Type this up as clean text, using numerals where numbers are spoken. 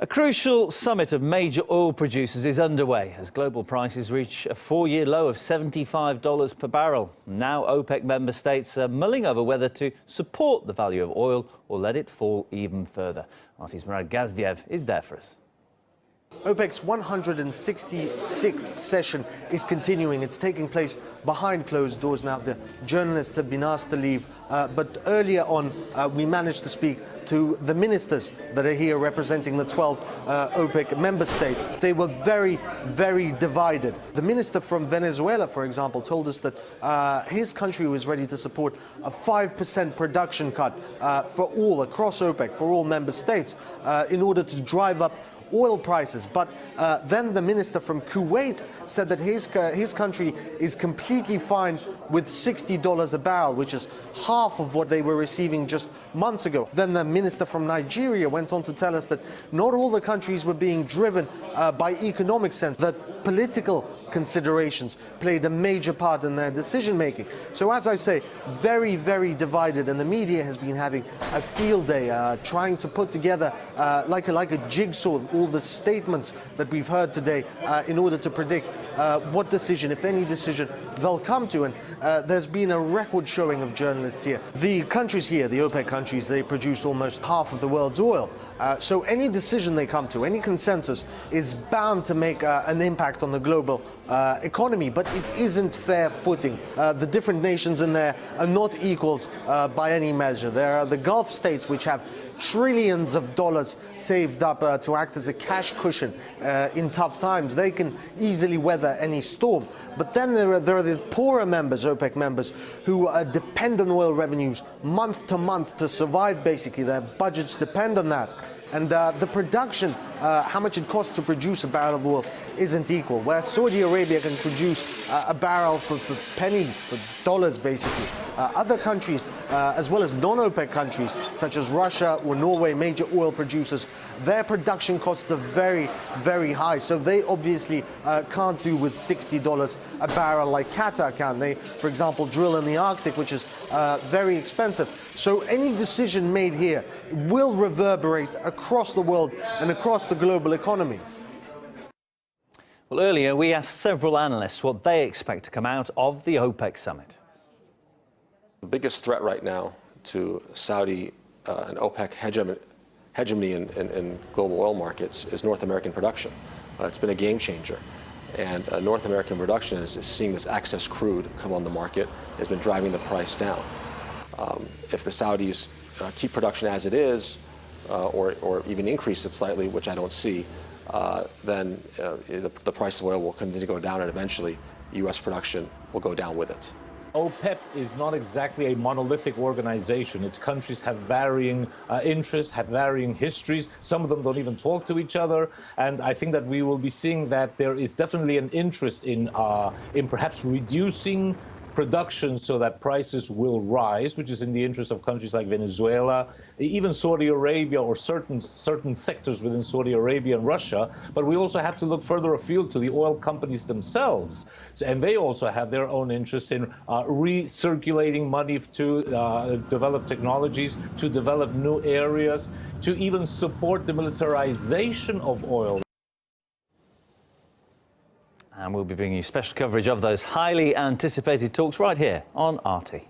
A crucial summit of major oil producers is underway as global prices reach a four-year low of $75 per barrel. Now OPEC member states are mulling over whether to support the value of oil or let it fall even further. RT's Amir Handjani is there for us. OPEC's 166th session is continuing. It's taking place behind closed doors now. The journalists have been asked to leave, but earlier on we managed to speak to the ministers that are here representing the 12 OPEC member states. They were very, very divided. The minister from Venezuela, for example, told us that his country was ready to support a 5% production cut for all, across OPEC, for all member states, in order to drive up oil prices. But then the minister from Kuwait said that his country is completely fine with $60 a barrel, which is half of what they were receiving just months ago. Then the minister from Nigeria went on to tell us that not all the countries were being driven by economic sense, that political considerations played a major part in their decision making. So as I say, very, very divided, and the media has been having a field day trying to put together like a jigsaw all the statements that we've heard today in order to predict what decision, if any decision, they'll come to. And there's been a record showing of journalists here. The countries here, the OPEC countries, they produce almost half of the world's oil. So any decision they come to, any consensus, is bound to make an impact on the global economy. But it isn't fair footing. The different nations in there are not equals by any measure. There are the Gulf states which have trillions of dollars saved up to act as a cash cushion in tough times. They can easily weather any storm. But then there are the poorer members, OPEC members, who depend on oil revenues month to month to survive, basically. Their budgets depend on that. And the production, how much it costs to produce a barrel of oil, isn't equal. Where Saudi Arabia can produce a barrel for pennies, for dollars basically. Other countries, as well as non-OPEC countries, such as Russia or Norway, major oil producers, their production costs are very, very high. So they obviously can't do with $60 a barrel like Qatar can. They, for example, drill in the Arctic, which is very expensive. So any decision made here will reverberate across the world and across the global economy. Well, earlier we asked several analysts what they expect to come out of the OPEC summit. The biggest threat right now to Saudi and OPEC hegemony in global oil markets is North American production. It's been a game changer. And North American production is seeing this excess crude come on the market, has been driving the price down. If the Saudis keep production as it is, or even increase it slightly, which I don't see, then the price of oil will continue to go down, and eventually U.S. production will go down with it. OPEC is not exactly a monolithic organization. Its countries have varying interests, have varying histories. Some of them don't even talk to each other. And I think that we will be seeing that there is definitely an interest in perhaps reducing production so that prices will rise, which is in the interest of countries like Venezuela, even Saudi Arabia, or certain sectors within Saudi Arabia and Russia. But we also have to look further afield to the oil companies themselves. And they also have their own interest in recirculating money to develop technologies, to develop new areas, to even support the militarization of oil. And we'll be bringing you special coverage of those highly anticipated talks right here on RT.